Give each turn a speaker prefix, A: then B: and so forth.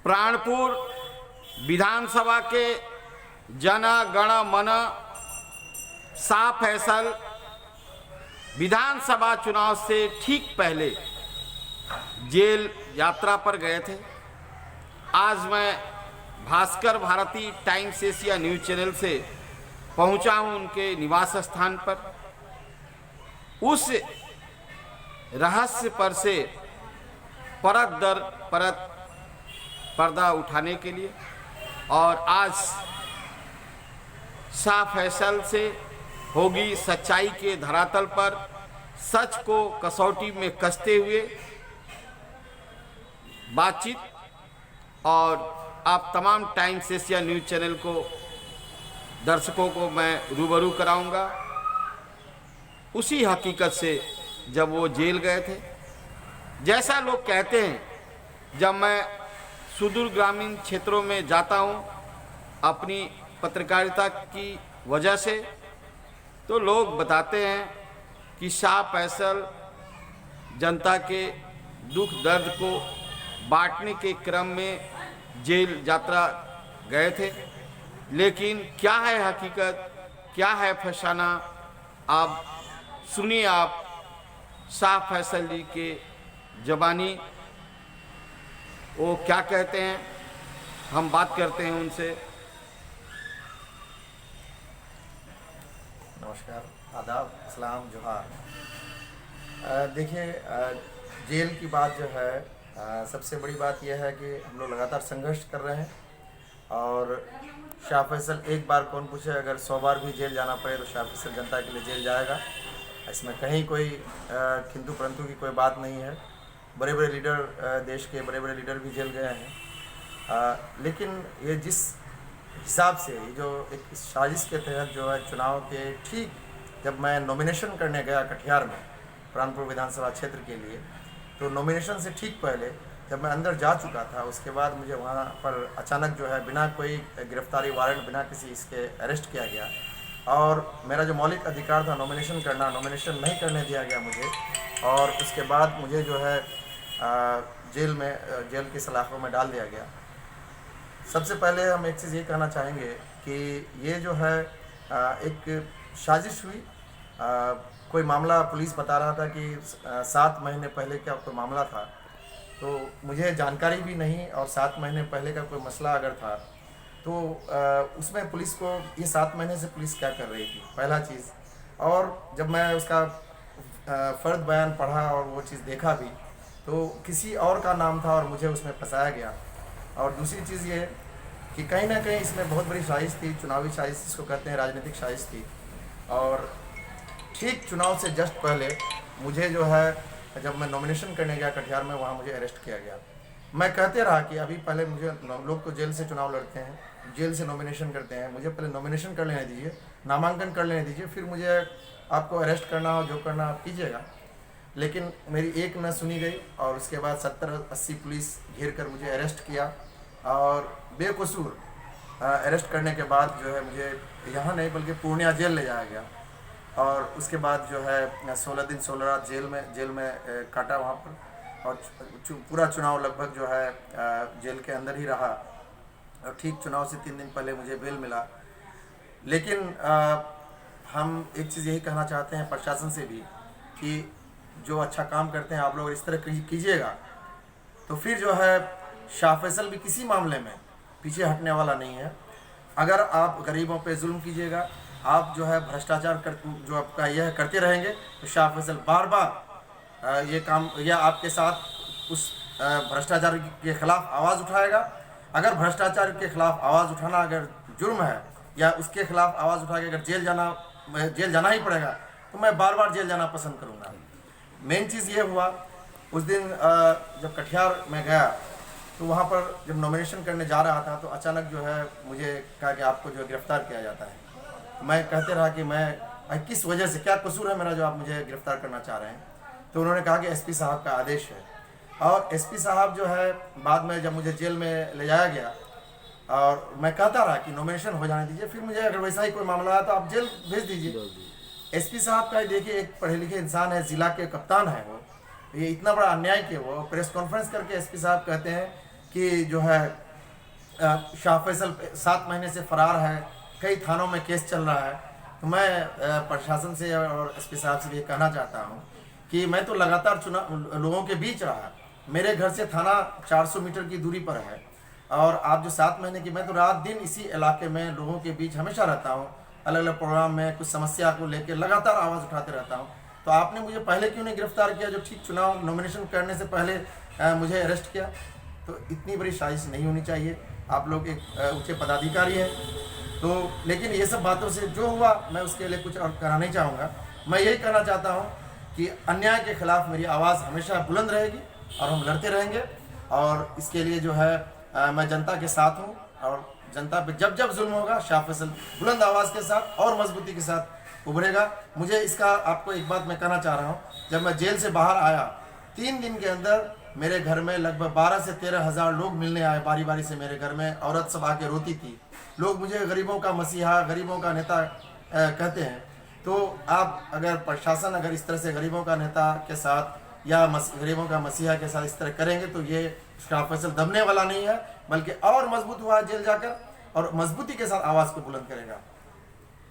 A: प्राणपुर विधानसभा के जन गण मन सा फैसल विधानसभा चुनाव से ठीक पहले जेल यात्रा पर गए थे। आज मैं Bhaskar Bharti Times Asia news channel से पहुंचा हूं उनके निवास स्थान पर, उस रहस्य पर से परत दर परत पर्दा उठाने के लिए। और आज शाह फैसल से होगी सच्चाई के धरातल पर सच को कसौटी में कसते हुए बातचीत, और आप तमाम टाइम्स एशिया न्यूज़ चैनल को दर्शकों को मैं रूबरू कराऊंगा उसी हकीकत से जब वो जेल गए थे। जैसा लोग कहते हैं, जब मैं सुदूर ग्रामीण क्षेत्रों में जाता हूं अपनी पत्रकारिता की वजह से, तो लोग बताते हैं कि शाह फैसल जनता के दुख दर्द को बांटने के क्रम में जेल यात्रा गए थे। लेकिन क्या है हकीकत, क्या है फसाना, आप सुनिए। आप शाह फैसल जी के ज़बानी वो क्या कहते हैं, हम बात करते हैं उनसे।
B: नमस्कार, आदाब, सलाम, जोहार। देखिए, जेल की बात जो है, सबसे बड़ी बात यह है कि हम लोग लगातार संघर्ष कर रहे हैं। और शाह फैसल एक बार कौन पूछे, अगर 100 बार भी जेल जाना पड़े तो शाह फैसल जनता के लिए जेल जाएगा। इसमें कहीं कोई किंतु परंतु की कोई बात नहीं है। बड़े बड़े लीडर, देश के बड़े बड़े लीडर भी जेल गए हैं। लेकिन ये जिस हिसाब से ये जो एक साजिश के तहत जो है चुनाव के ठीक जब मैं नॉमिनेशन करने गया कटिहार में प्राणपुर विधानसभा क्षेत्र के लिए, तो नॉमिनेशन से ठीक पहले जब मैं अंदर जा चुका था, उसके बाद मुझे वहाँ पर अचानक जो है बिना कोई गिरफ्तारी वारंट, बिना किसी इसके अरेस्ट किया गया। और मेरा जो मौलिक अधिकार था नॉमिनेशन करना, नॉमिनेशन नहीं करने दिया गया मुझे। और उसके बाद मुझे जो है जेल की सलाखों में डाल दिया गया। सबसे पहले हम एक चीज़ ये कहना चाहेंगे कि ये जो है एक साजिश हुई। कोई मामला पुलिस बता रहा था कि 7 महीने पहले का कोई मामला था, तो मुझे जानकारी भी नहीं। और 7 महीने पहले का कोई मसला अगर था तो उसमें पुलिस को ये 7 महीने से पुलिस क्या कर रही थी, पहला चीज़। और जब मैं उसका फ़र्द बयान पढ़ा और वो चीज़ देखा भी, तो किसी और का नाम था और मुझे उसमें फंसाया गया। और दूसरी चीज़ ये कि कहीं ना कहीं इसमें बहुत बड़ी साजिश थी, चुनावी साजिश जिसको कहते हैं, राजनीतिक साजिश थी। और ठीक चुनाव से जस्ट पहले मुझे जो है, जब मैं नॉमिनेशन करने गया कटिहार में, वहाँ मुझे अरेस्ट किया गया। मैं कहते रहा कि अभी पहले मुझे, लोग तो जेल से चुनाव लड़ते हैं, जेल से नॉमिनेशन करते हैं, मुझे पहले नॉमिनेशन कर लेने दीजिए, नामांकन कर लेने दीजिए, फिर मुझे आपको अरेस्ट करना हो, जो करना आप कीजिएगा। लेकिन मेरी एक न सुनी गई और उसके बाद 70-80 पुलिस घेर कर मुझे अरेस्ट किया। और बेकसूर अरेस्ट करने के बाद जो है मुझे यहाँ नहीं बल्कि पूर्णिया जेल ले जाया गया। और उसके बाद जो है 16 दिन 16 रात जेल में काटा वहाँ पर। और पूरा चुनाव लगभग जो है जेल के अंदर ही रहा। और ठीक चुनाव से 3 दिन पहले मुझे बेल मिला। लेकिन हम एक चीज़ यही कहना चाहते हैं प्रशासन से भी कि जो अच्छा काम करते हैं आप लोग इस तरह कीजिएगा, तो फिर जो है शाह फैसल भी किसी मामले में पीछे हटने वाला नहीं है। अगर आप गरीबों पे जुल्म कीजिएगा, आप जो है भ्रष्टाचार जो आपका यह करते रहेंगे, तो शाह फैसल बार बार ये काम या आपके साथ उस भ्रष्टाचार के खिलाफ आवाज़ उठाएगा। अगर भ्रष्टाचार के खिलाफ आवाज़ उठाना अगर जुर्म है, या उसके खिलाफ आवाज़ उठा के अगर जेल जाना ही पड़ेगा, तो मैं बार बार जेल जाना पसंद करूँगा। मेन चीज़ ये हुआ, उस दिन जब कटिहार में गया, तो वहाँ पर जब नॉमिनेशन करने जा रहा था, तो अचानक जो है मुझे कहा कि आपको जो गिरफ़्तार किया जाता है। मैं कहते रहा कि मैं किस वजह से, क्या कसूर है मेरा जो आप मुझे गिरफ़्तार करना चाह रहे हैं। तो उन्होंने कहा कि एसपी साहब का आदेश है। और एसपी साहब जो है बाद में जब मुझे जेल में ले जाया गया, और मैं कहता रहा कि नॉमिनेशन हो जाने दीजिए, फिर मुझे अगर वैसा ही कोई मामला आया तो आप जेल भेज दीजिए। एसपी साहब का देखिए, एक पढ़े लिखे इंसान है, ज़िला के कप्तान है वो, ये इतना बड़ा अन्याय किया। वो प्रेस कॉन्फ्रेंस करके एसपी साहब कहते हैं कि जो है शाह फैसल 7 महीने से फरार है, कई थानों में केस चल रहा है। तो मैं प्रशासन से और एसपी साहब से ये कहना चाहता हूँ कि मैं तो लगातार लोगों के बीच रहा, मेरे घर से थाना 400 मीटर की दूरी पर है, और आप जो 7 महीने की, मैं तो रात दिन इसी इलाके में लोगों के बीच हमेशा रहता हूँ, अलग अलग प्रोग्राम में कुछ समस्या को लेकर लगातार आवाज़ उठाते रहता हूँ। तो आपने मुझे पहले क्यों नहीं गिरफ्तार किया, जो ठीक चुनाव नॉमिनेशन करने से पहले मुझे अरेस्ट किया? तो इतनी बड़ी साजिश नहीं होनी चाहिए। आप लोग एक ऊंचे पदाधिकारी हैं, तो लेकिन ये सब बातों से जो हुआ, मैं उसके लिए कुछ और कहना नहीं चाहूँगा। मैं यही कहना चाहता हूँ कि अन्याय के खिलाफ मेरी आवाज़ हमेशा बुलंद रहेगी और हम लड़ते रहेंगे, और इसके लिए जो है मैं जनता के साथ हूँ, और जनता पे जब जब जुल्म होगा, शाह फैसल बुलंद आवाज़ के साथ और मजबूती के साथ उभरेगा। मुझे इसका आपको एक बात मैं कहना चाह रहा हूँ, जब मैं जेल से बाहर आया 3 दिन के अंदर मेरे घर में लगभग 12 से 13 हज़ार लोग मिलने आए बारी बारी से मेरे घर में। औरत सब आके रोती थी। लोग मुझे गरीबों का मसीहा, गरीबों का नेता कहते हैं। तो आप अगर प्रशासन अगर इस तरह से गरीबों का नेता के साथ या गरीबों का मसीहा के साथ इस तरह करेंगे, तो ये शाह फैसल दबने वाला नहीं है, बल्कि और मजबूत हुआ जेल जाकर, और मजबूती के साथ आवाज़ को बुलंद करेगा।